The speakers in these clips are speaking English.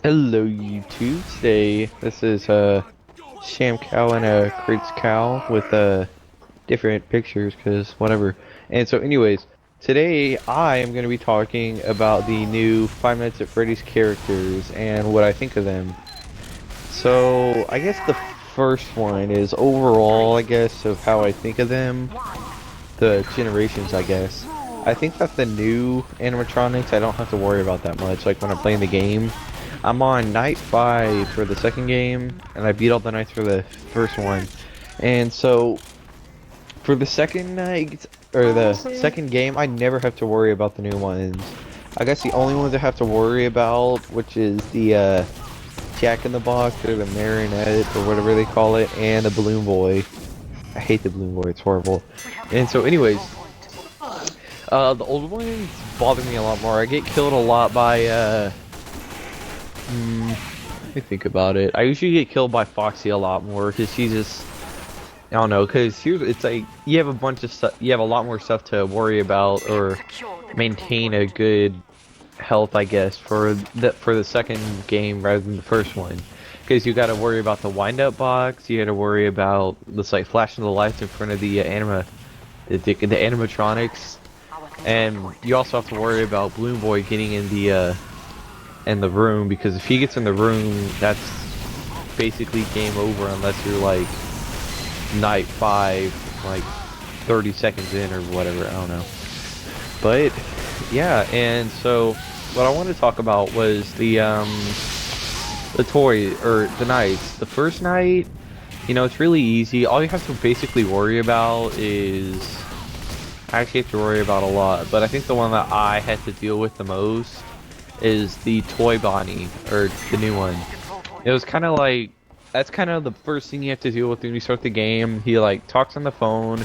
Hello YouTube. Today this is ShamCow and Crates Cow with different pictures because whatever. And so anyways, today I am going to be talking about the new 5 Minutes at Freddy's characters and what I think of them. So I guess the first one is overall, I guess, of how I think of them, the generations, I guess. I think that the new animatronics I don't have to worry about that much, like when I'm playing the game. I'm on night 5 for the second game, and I beat all the nights for the first one. And so, for the second night, or the second game, I never have to worry about the new ones. I guess the only ones I have to worry about, which is the Jack in the Box, or the Marionette, or whatever they call it, and the Balloon Boy. I hate the Balloon Boy, it's horrible. And so anyways, the old ones bother me a lot more. I get killed a lot by, let me think about it. I usually get killed by Foxy a lot more because she's just, I don't know, because here's, it's like, you have a bunch of stuff, you have a lot more stuff to worry about or maintain a good health, I guess, for the second game rather than the first one. Because you got to worry about the wind-up box, you got to worry about this, like, flashing the lights in front of the the animatronics, and you also have to worry about Balloon Boy getting in the room, because if he gets in the room, that's basically game over unless you're like night 5, like 30 seconds in or whatever, I don't know. But yeah, and so what I wanted to talk about was the toy, or the nights. The first night, you know, it's really easy. All you have to basically worry about is, I actually have to worry about a lot, but I think the one that I had to deal with the most is the toy Bonnie, or the new one. It was kind of like, that's kind of the first thing you have to deal with when you start the game. He like talks on the phone,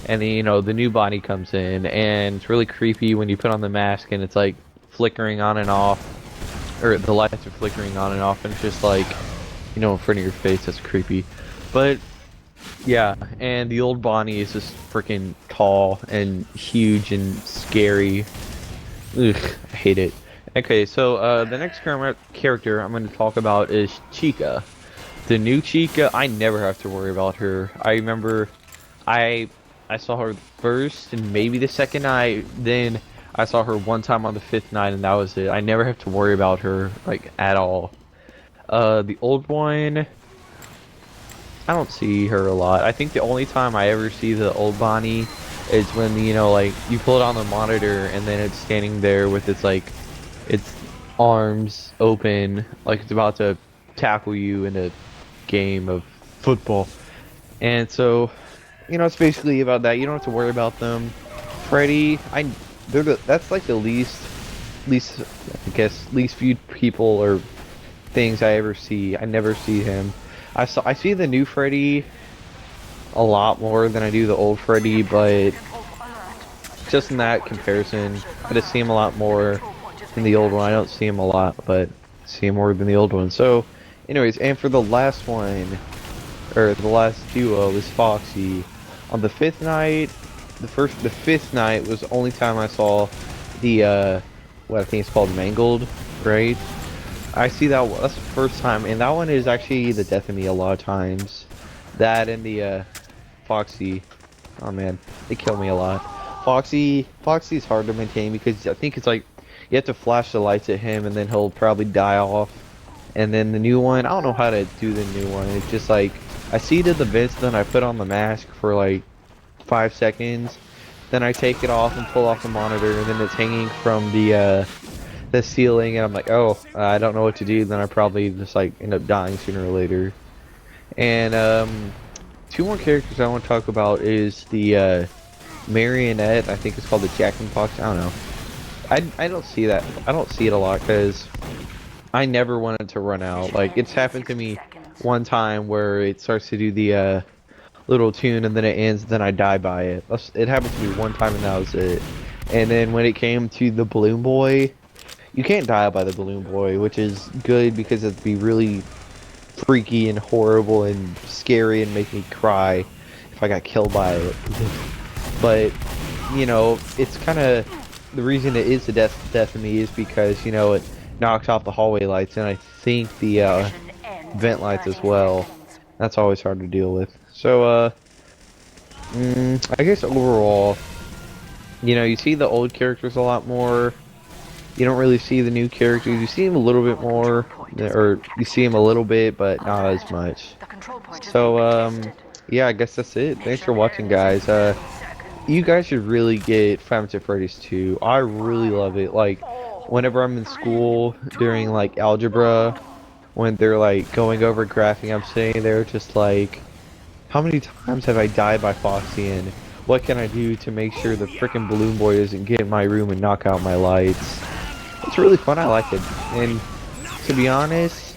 and then, you know, the new Bonnie comes in, and it's really creepy when you put on the mask and it's like flickering on and off, or the lights are flickering on and off, and it's just like, you know, in front of your face. That's creepy. But yeah, and the old Bonnie is just freaking tall and huge and scary. Ugh, I hate it. Okay, so the next character I'm going to talk about is Chica. The new Chica, I never have to worry about her. I remember I saw her first and maybe the second night, then I saw her one time on the 5th night, and that was it. I never have to worry about her, like, at all. The old one, I don't see her a lot. I think the only time I ever see the old Bonnie is when, you know, like, you pull it on the monitor and then it's standing there with its, like, its arms open, like it's about to tackle you in a game of football. And so, you know, it's basically about that. You don't have to worry about them. Freddy, that's like the least, I guess, least viewed people or things I ever see. I never see him. I see the new Freddy a lot more than I do the old Freddy, but just in that comparison, I just see him a lot more than the old one. I don't see him a lot, but I see him more than the old one. So, anyways, and for the last one, or the last duo, is Foxy. On the 5th night, the 5th night was the only time I saw the, what I think it's called Mangled, right? I see that, that's the first time, and that one is actually the death of me a lot of times. That and the, Foxy, oh man, they kill me a lot. Foxy's hard to maintain because I think it's like, you have to flash the lights at him and then he'll probably die off. And then the new one, I don't know how to do the new one. It's just like, I see to the bits, then I put on the mask for like 5 seconds. Then I take it off and pull off the monitor, and then it's hanging from the ceiling, and I'm like, oh, I don't know what to do. Then I probably just like end up dying sooner or later. And 2 more characters I want to talk about is the Marionette. I think it's called the Jack in the Box. I don't know. I don't see that. I don't see it a lot because I never wanted to run out. Like, it's happened to me one time where it starts to do the little tune and then it ends, then I die by it. It happened to me one time and that was it. And then when it came to the Balloon Boy, you can't die by the Balloon Boy, which is good because it'd be really freaky and horrible and scary and make me cry if I got killed by it. But, you know, it's kind of, the reason it is the death of me is because, you know, knocked off the hallway lights, and I think the vent lights as well. That's always hard to deal with. So, I guess overall, you know, you see the old characters a lot more. You don't really see the new characters. You see them a little bit more, or you see them a little bit, but not as much. So, yeah, I guess that's it. Thanks for watching, guys. You guys should really get Five Nights at Freddy's 2. I really love it. Like, whenever I'm in school during like algebra, when they're like going over graphing, I'm sitting there just like, how many times have I died by Foxy, and what can I do to make sure the frickin' balloon boy doesn't get in my room and knock out my lights? It's really fun. I like it. And to be honest,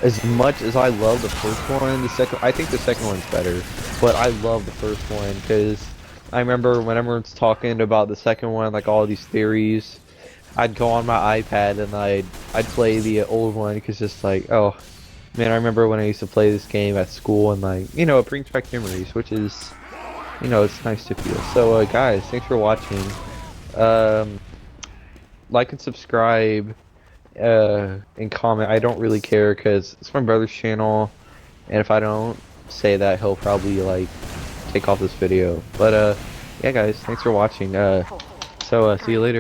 as much as I love the first one, I think the second one's better. But I love the first one because I remember when everyone's talking about the second one, like all these theories, I'd go on my iPad and I'd play the old one because it's like, oh man, I remember when I used to play this game at school, and like, you know, it brings back memories, which is, you know, it's nice to feel. So guys, thanks for watching. Like and subscribe, and comment. I don't really care because it's my brother's channel, and if I don't say that, he'll probably like take off this video. But yeah guys, thanks for watching. So see you later.